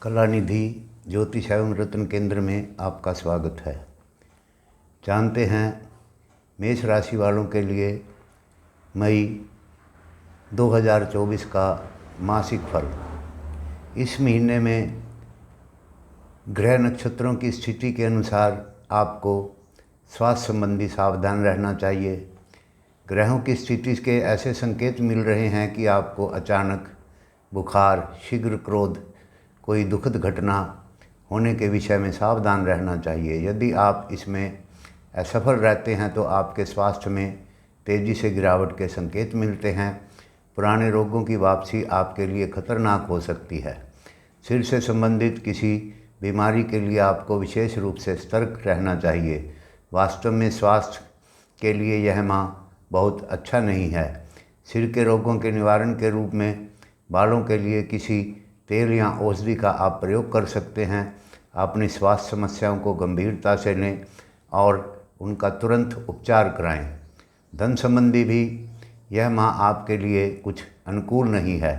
कलानिधि ज्योतिष एवं रत्न केंद्र में आपका स्वागत है। जानते हैं मेष राशि वालों के लिए मई 2024 का मासिक फल। इस महीने में ग्रह नक्षत्रों की स्थिति के अनुसार आपको स्वास्थ्य संबंधी सावधान रहना चाहिए। ग्रहों की स्थिति के ऐसे संकेत मिल रहे हैं कि आपको अचानक बुखार, शीघ्र क्रोध, कोई दुखद घटना होने के विषय में सावधान रहना चाहिए। यदि आप इसमें असफल रहते हैं तो आपके स्वास्थ्य में तेज़ी से गिरावट के संकेत मिलते हैं। पुराने रोगों की वापसी आपके लिए खतरनाक हो सकती है। सिर से संबंधित किसी बीमारी के लिए आपको विशेष रूप से सतर्क रहना चाहिए। वास्तव में स्वास्थ्य के लिए यह माह बहुत अच्छा नहीं है। सिर के रोगों के निवारण के रूप में बालों के लिए किसी तेल या औषधि का आप प्रयोग कर सकते हैं। अपनी स्वास्थ्य समस्याओं को गंभीरता से लें और उनका तुरंत उपचार कराएं। धन संबंधी भी यह माह आपके लिए कुछ अनुकूल नहीं है।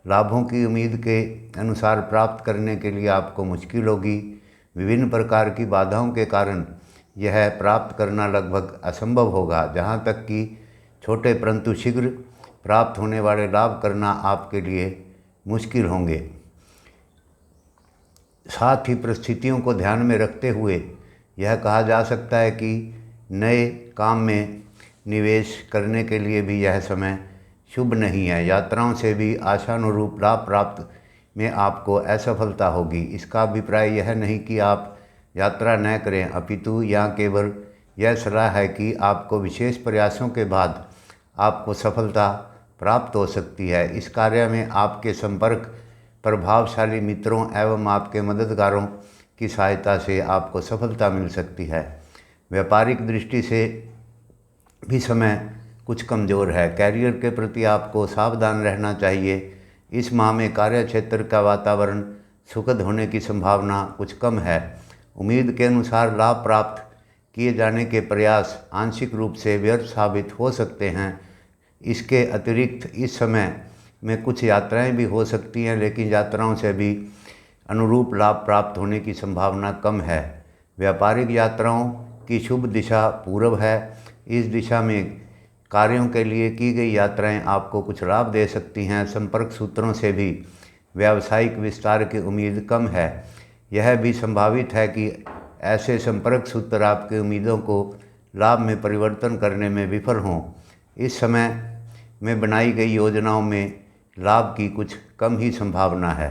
लाभों की उम्मीद के अनुसार प्राप्त करने के लिए आपको मुश्किल होगी। विभिन्न प्रकार की बाधाओं के कारण यह प्राप्त करना लगभग असंभव होगा। जहाँ तक कि छोटे परंतु शीघ्र प्राप्त होने वाले लाभ करना आपके लिए मुश्किल होंगे। साथ ही परिस्थितियों को ध्यान में रखते हुए यह कहा जा सकता है कि नए काम में निवेश करने के लिए भी यह समय शुभ नहीं है। यात्राओं से भी आशानुरूप लाभ प्राप्त में आपको असफलता होगी। इसका अभिप्राय यह नहीं कि आप यात्रा न करें, अपितु यहाँ केवल यह सलाह है कि आपको विशेष प्रयासों के बाद आपको सफलता प्राप्त हो सकती है। इस कार्य में आपके संपर्क, प्रभावशाली मित्रों एवं आपके मददगारों की सहायता से आपको सफलता मिल सकती है। व्यापारिक दृष्टि से भी समय कुछ कमज़ोर है। कैरियर के प्रति आपको सावधान रहना चाहिए। इस माह में कार्यक्षेत्र का वातावरण सुखद होने की संभावना कुछ कम है। उम्मीद के अनुसार लाभ प्राप्त किए जाने के प्रयास आंशिक रूप से व्यर्थ साबित हो सकते हैं। इसके अतिरिक्त इस समय में कुछ यात्राएं भी हो सकती हैं, लेकिन यात्राओं से भी अनुरूप लाभ प्राप्त होने की संभावना कम है। व्यापारिक यात्राओं की शुभ दिशा पूर्व है। इस दिशा में कार्यों के लिए की गई यात्राएं आपको कुछ लाभ दे सकती हैं। संपर्क सूत्रों से भी व्यावसायिक विस्तार की उम्मीद कम है। यह भी संभावित है कि ऐसे संपर्क सूत्र आपकी उम्मीदों को लाभ में परिवर्तन करने में विफल हों। इस समय में बनाई गई योजनाओं में लाभ की कुछ कम ही संभावना है।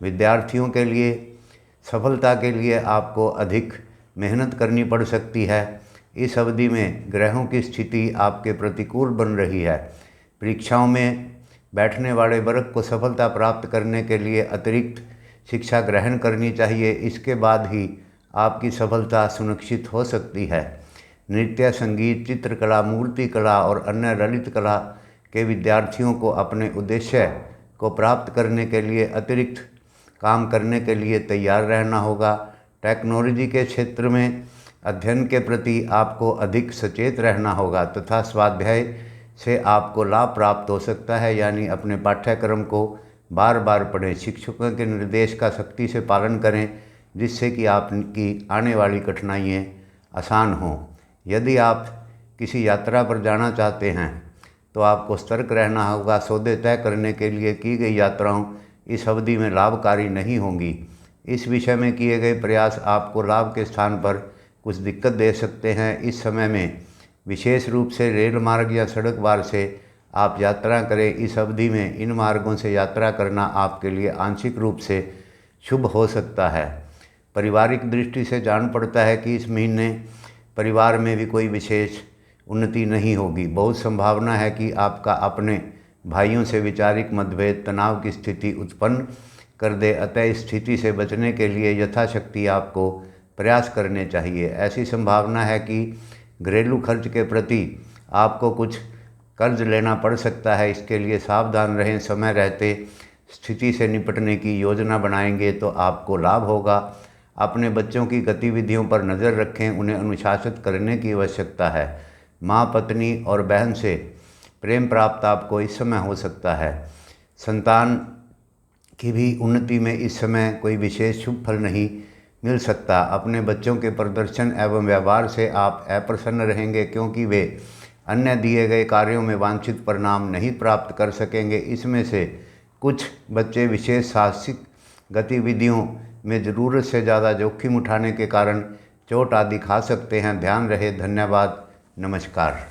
विद्यार्थियों के लिए सफलता के लिए आपको अधिक मेहनत करनी पड़ सकती है। इस अवधि में ग्रहों की स्थिति आपके प्रतिकूल बन रही है। परीक्षाओं में बैठने वाले वर्ग को सफलता प्राप्त करने के लिए अतिरिक्त शिक्षा ग्रहण करनी चाहिए। इसके बाद ही आपकी सफलता सुनिश्चित हो सकती है। नृत्य, संगीत, चित्रकला, मूर्ति कला और अन्य ललित कला के विद्यार्थियों को अपने उद्देश्य को प्राप्त करने के लिए अतिरिक्त काम करने के लिए तैयार रहना होगा। टेक्नोलॉजी के क्षेत्र में अध्ययन के प्रति आपको अधिक सचेत रहना होगा तथा स्वाध्याय से आपको लाभ प्राप्त हो सकता है। यानी अपने पाठ्यक्रम को बार बार पढ़ें। शिक्षकों के निर्देश का सख्ती से पालन करें, जिससे कि आपकी आने वाली कठिनाइयाँ आसान हों। यदि आप किसी यात्रा पर जाना चाहते हैं तो आपको सतर्क रहना होगा। सौदे तय करने के लिए की गई यात्राओं इस अवधि में लाभकारी नहीं होंगी। इस विषय में किए गए प्रयास आपको लाभ के स्थान पर कुछ दिक्कत दे सकते हैं। इस समय में विशेष रूप से रेल मार्ग या सड़क मार्ग से आप यात्रा करें। इस अवधि में इन मार्गों से यात्रा करना आपके लिए आंशिक रूप से शुभ हो सकता है। पारिवारिक दृष्टि से जान पड़ता है कि इस महीने परिवार में भी कोई विशेष उन्नति नहीं होगी। बहुत संभावना है कि आपका अपने भाइयों से वैचारिक मतभेद तनाव की स्थिति उत्पन्न कर दे। अतः इस स्थिति से बचने के लिए यथाशक्ति आपको प्रयास करने चाहिए। ऐसी संभावना है कि घरेलू खर्च के प्रति आपको कुछ कर्ज लेना पड़ सकता है। इसके लिए सावधान रहें। समय रहते स्थिति से निपटने की योजना बनाएंगे तो आपको लाभ होगा। अपने बच्चों की गतिविधियों पर नज़र रखें, उन्हें अनुशासित करने की आवश्यकता है। माँ, पत्नी और बहन से प्रेम प्राप्त आपको इस समय हो सकता है। संतान की भी उन्नति में इस समय कोई विशेष शुभ फल नहीं मिल सकता। अपने बच्चों के प्रदर्शन एवं व्यवहार से आप अप्रसन्न रहेंगे, क्योंकि वे अन्य दिए गए कार्यों में वांछित परिणाम नहीं प्राप्त कर सकेंगे। इसमें से कुछ बच्चे विशेष साहसिक गतिविधियों में ज़रूरत से ज़्यादा जोखिम उठाने के कारण चोट आदि खा सकते हैं। ध्यान रहे। धन्यवाद। नमस्कार।